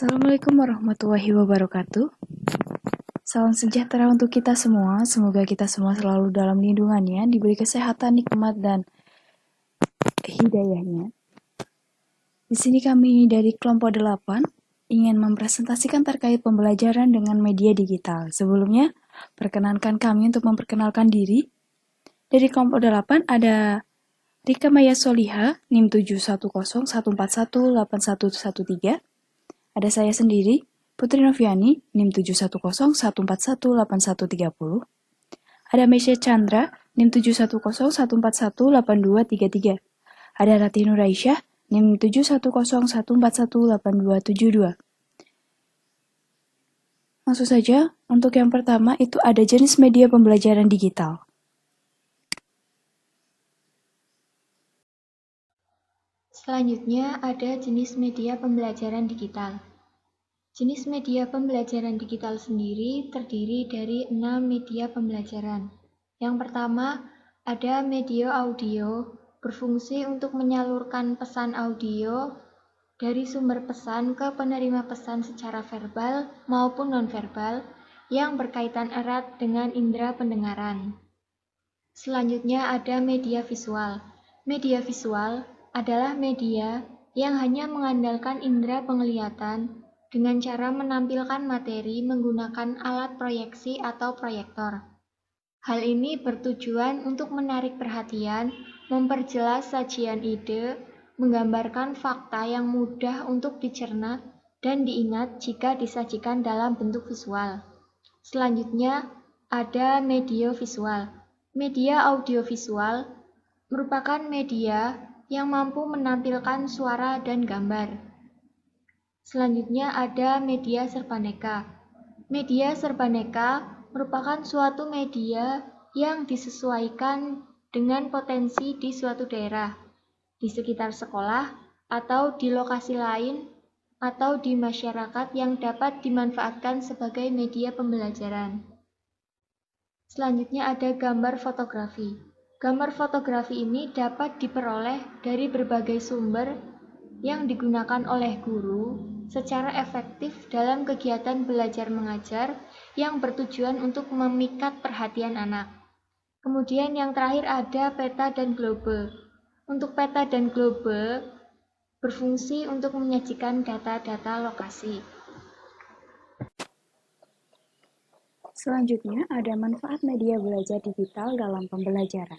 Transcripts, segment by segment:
Assalamualaikum warahmatullahi wabarakatuh. Salam sejahtera untuk kita semua. Semoga kita semua selalu dalam lindungannya, diberi kesehatan, nikmat, dan hidayahnya. Di sini kami dari kelompok 8 ingin mempresentasikan terkait pembelajaran dengan media digital. Sebelumnya, perkenankan kami untuk memperkenalkan diri. Dari kelompok 8 ada Rika Maya Soliha, NIM 71014181113. Ada saya sendiri, Putri Noviani, NIM 71014181130. Ada Mesya Chandra, NIM 71014182233. Ada Rati Nuraisyah, NIM 71014182272. Langsung saja, untuk yang pertama itu ada jenis media pembelajaran digital. Selanjutnya ada jenis media pembelajaran digital. Jenis media pembelajaran digital sendiri terdiri dari 6 media pembelajaran. Yang pertama, ada media audio, berfungsi untuk menyalurkan pesan audio dari sumber pesan ke penerima pesan secara verbal maupun nonverbal yang berkaitan erat dengan indera pendengaran. Selanjutnya ada media visual. Media visual adalah media yang hanya mengandalkan indera penglihatan dengan cara menampilkan materi menggunakan alat proyeksi atau proyektor. Hal ini bertujuan untuk menarik perhatian, memperjelas sajian ide, menggambarkan fakta yang mudah untuk dicerna dan diingat jika disajikan dalam bentuk visual. Selanjutnya ada media visual. Media audiovisual merupakan media yang mampu menampilkan suara dan gambar. Selanjutnya ada media serbaneka. Media serbaneka merupakan suatu media yang disesuaikan dengan potensi di suatu daerah, di sekitar sekolah, atau di lokasi lain, atau di masyarakat yang dapat dimanfaatkan sebagai media pembelajaran. Selanjutnya ada gambar fotografi. Gambar fotografi ini dapat diperoleh dari berbagai sumber yang digunakan oleh guru secara efektif dalam kegiatan belajar mengajar yang bertujuan untuk memikat perhatian anak. Kemudian yang terakhir ada peta dan globe. Untuk peta dan globe berfungsi untuk menyajikan data-data lokasi. Selanjutnya ada manfaat media belajar digital dalam pembelajaran.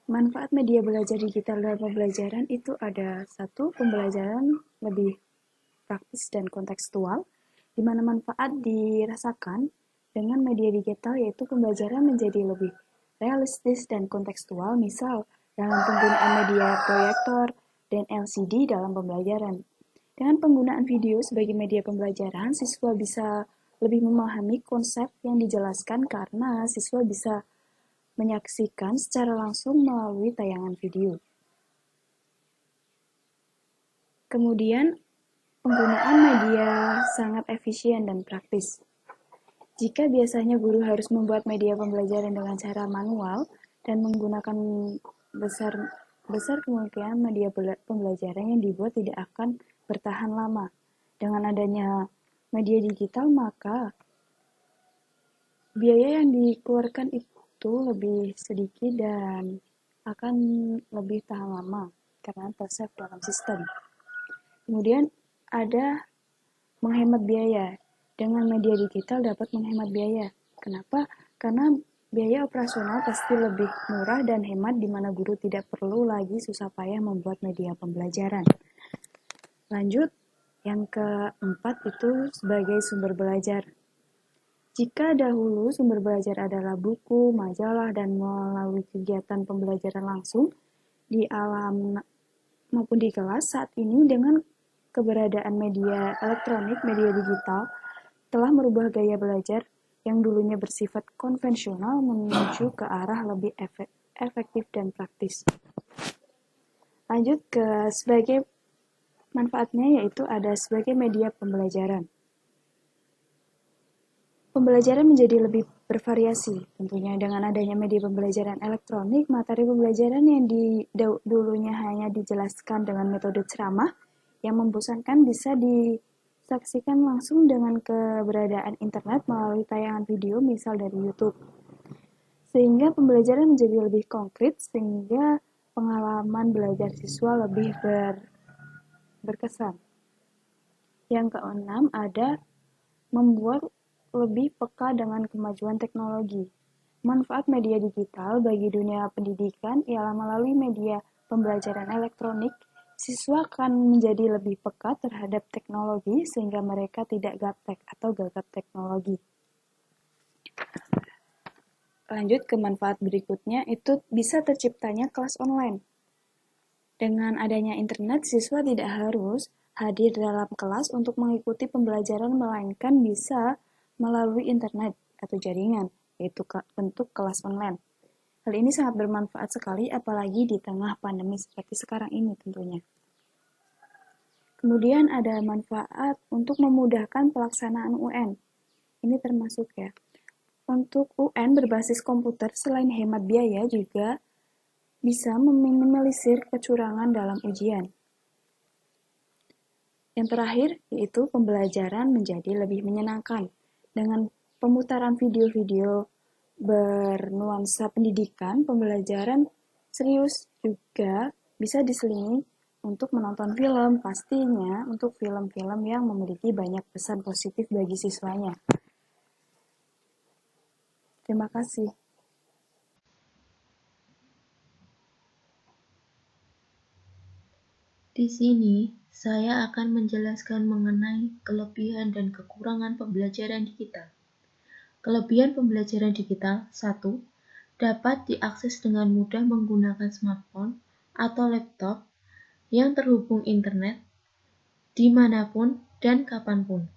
Manfaat media belajar digital dalam pembelajaran itu ada satu, pembelajaran lebih praktis dan kontekstual, di mana manfaat dirasakan dengan media digital yaitu pembelajaran menjadi lebih realistis dan kontekstual, misal dalam penggunaan media proyektor dan LCD dalam pembelajaran. Dengan penggunaan video sebagai media pembelajaran, siswa bisa lebih memahami konsep yang dijelaskan karena siswa bisa menyaksikan secara langsung melalui tayangan video. Kemudian, penggunaan media sangat efisien dan praktis. Jika biasanya guru harus membuat media pembelajaran dengan cara manual dan menggunakan besar kemungkinan media pembelajaran yang dibuat tidak akan bertahan lama. Dengan adanya media digital, maka biaya yang dikeluarkan itu lebih sedikit dan akan lebih tahan lama karena tersave dalam sistem. Kemudian ada menghemat biaya. Dengan media digital dapat menghemat biaya. Kenapa? Karena biaya operasional pasti lebih murah dan hemat di mana guru tidak perlu lagi susah payah membuat media pembelajaran. Lanjut, yang keempat itu sebagai sumber belajar. Jika dahulu sumber belajar adalah buku, majalah, dan melalui kegiatan pembelajaran langsung di alam maupun di kelas, saat ini dengan keberadaan media elektronik, media digital, telah merubah gaya belajar yang dulunya bersifat konvensional menuju ke arah lebih efektif dan praktis. Lanjut ke sebagai manfaatnya, yaitu ada sebagai media pembelajaran. Pembelajaran menjadi lebih bervariasi. Tentunya dengan adanya media pembelajaran elektronik, materi pembelajaran yang dulunya hanya dijelaskan dengan metode ceramah yang membosankan bisa disaksikan langsung dengan keberadaan internet melalui tayangan video misal dari YouTube. Sehingga pembelajaran menjadi lebih konkret, sehingga pengalaman belajar siswa lebih berkesan. Yang keenam ada membuat lebih peka dengan kemajuan teknologi. Manfaat media digital bagi dunia pendidikan ialah melalui media pembelajaran elektronik, siswa akan menjadi lebih peka terhadap teknologi sehingga mereka tidak gaptek atau gagap teknologi. Lanjut ke manfaat berikutnya, itu bisa terciptanya kelas online. Dengan adanya internet, siswa tidak harus hadir dalam kelas untuk mengikuti pembelajaran, melainkan bisa melalui internet atau jaringan, yaitu bentuk kelas online. Hal ini sangat bermanfaat sekali, apalagi di tengah pandemi seperti sekarang ini tentunya. Kemudian ada manfaat untuk memudahkan pelaksanaan UN. Ini termasuk ya. Untuk UN berbasis komputer, selain hemat biaya juga bisa meminimalisir kecurangan dalam ujian. Yang terakhir, yaitu pembelajaran menjadi lebih menyenangkan. Dengan pemutaran video-video bernuansa pendidikan, pembelajaran serius juga bisa diselingi untuk menonton film, pastinya untuk film-film yang memiliki banyak pesan positif bagi siswanya. Terima kasih. Di sini, saya akan menjelaskan mengenai kelebihan dan kekurangan pembelajaran digital. Kelebihan pembelajaran digital: 1. Dapat diakses dengan mudah menggunakan smartphone atau laptop yang terhubung internet dimanapun dan kapanpun.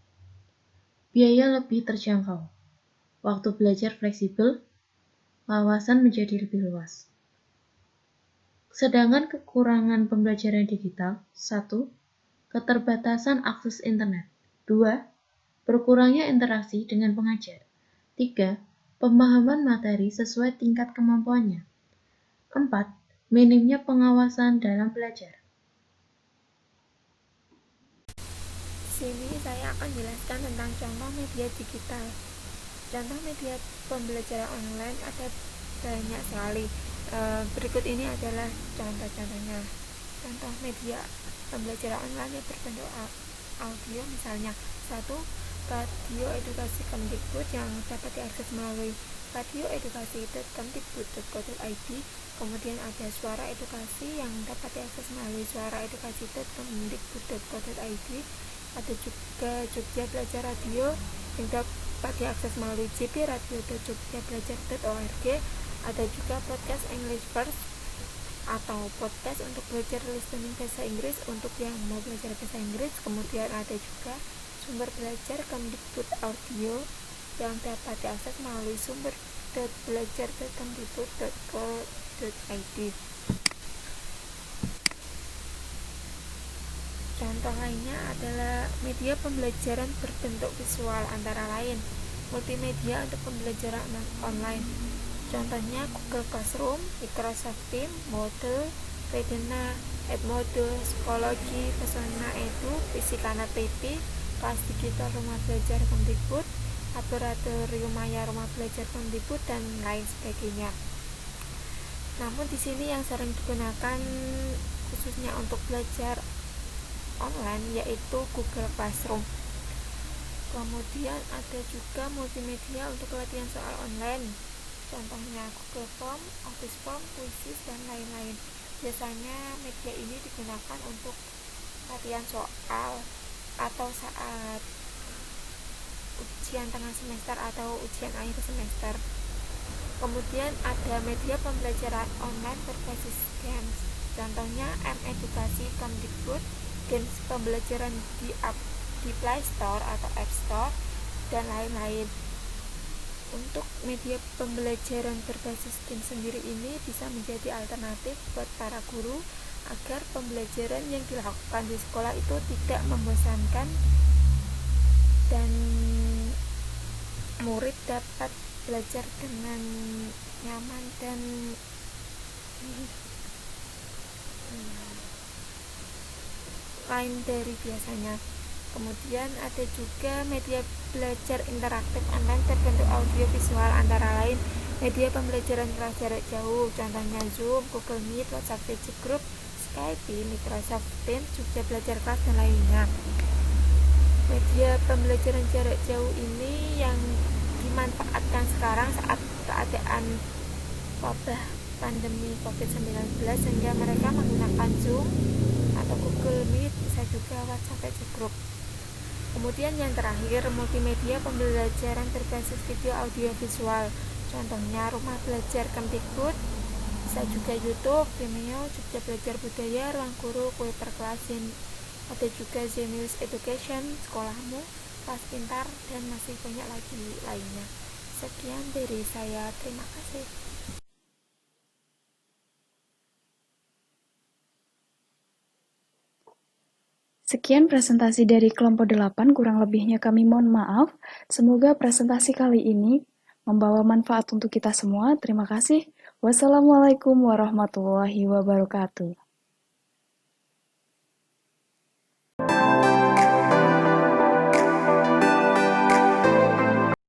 Biaya lebih terjangkau. Waktu belajar fleksibel, wawasan menjadi lebih luas. Sedangkan kekurangan pembelajaran digital: 1. Keterbatasan akses internet. 2. Berkurangnya interaksi dengan pengajar. 3. Pemahaman materi sesuai tingkat kemampuannya. 4. Minimnya pengawasan dalam belajar. Di sini saya akan jelaskan tentang contoh media digital. Contoh media pembelajaran online ada banyak sekali. Berikut ini adalah contoh-contohnya. Contoh media pembelajaran online yang berbentuk audio, misalnya 1. Radio edukasi Kemdikbud yang dapat diakses melalui radioedukasi.kemdikbud.go.id. Kemudian ada suara edukasi yang dapat diakses melalui suaraedukasi.kemdikbud.go.id. Ada juga Jogja Belajar Radio yang dapat diakses melalui jbradio.jogjabelajar.org. Ada juga podcast English First atau podcast untuk belajar listening bahasa Inggris untuk yang mau belajar bahasa Inggris. Kemudian ada juga sumber belajar Kemdikbud Audio yang dapat diakses melalui sumber.belajar.kemdikbud.go.id. Contoh lainnya adalah media pembelajaran berbentuk visual, antara lain multimedia untuk pembelajaran online. Contohnya Google Classroom, Microsoft Teams, Moodle, Redena, Edmodo, Psikologi, Pesona Edu, Fisika PP, Kelas Digital Rumah Belajar Kemdikbud, Laboratorium Maya Rumah Belajar Kemdikbud, dan lain sebagainya. Namun di sini yang sering digunakan khususnya untuk belajar online yaitu Google Classroom. Kemudian ada juga multimedia untuk latihan soal online. Contohnya Google Form, Office Form, Quizzes, dan lain-lain. Biasanya media ini digunakan untuk latihan soal atau saat ujian tengah semester atau ujian akhir semester. Kemudian ada media pembelajaran online berbasis games. Contohnya M-Edukasi Kemdikbud, games pembelajaran di Play Store atau App Store, dan lain-lain. Untuk media pembelajaran berbasis game sendiri ini bisa menjadi alternatif buat para guru agar pembelajaran yang dilakukan di sekolah itu tidak membosankan dan murid dapat belajar dengan nyaman dan lain dari biasanya. Kemudian ada juga media belajar interaktif online berbentuk audio visual, antara lain media pembelajaran kelas jarak jauh, contohnya Zoom, Google Meet, WhatsApp Video Group, Skype, Microsoft Teams, Jogja Belajar Kelas, dan lainnya. Media pembelajaran jarak jauh ini yang dimanfaatkan sekarang saat keadaan wabah pandemi COVID-19, sehingga mereka menggunakan Zoom atau Google Meet, bisa juga WhatsApp Video Group. Kemudian yang terakhir, multimedia pembelajaran berbasis video audio visual, contohnya Rumah Belajar Kemdikbud, bisa juga YouTube, Vimeo, Jogja Belajar Budaya, Ruang Guru, Kue Perkelasin, ada juga Zenius Education, Sekolahmu, Kelas Pintar, dan masih banyak lagi lainnya. Sekian dari saya, terima kasih. Sekian presentasi dari kelompok 8, kurang lebihnya kami mohon maaf. Semoga presentasi kali ini membawa manfaat untuk kita semua. Terima kasih. Wassalamualaikum warahmatullahi wabarakatuh.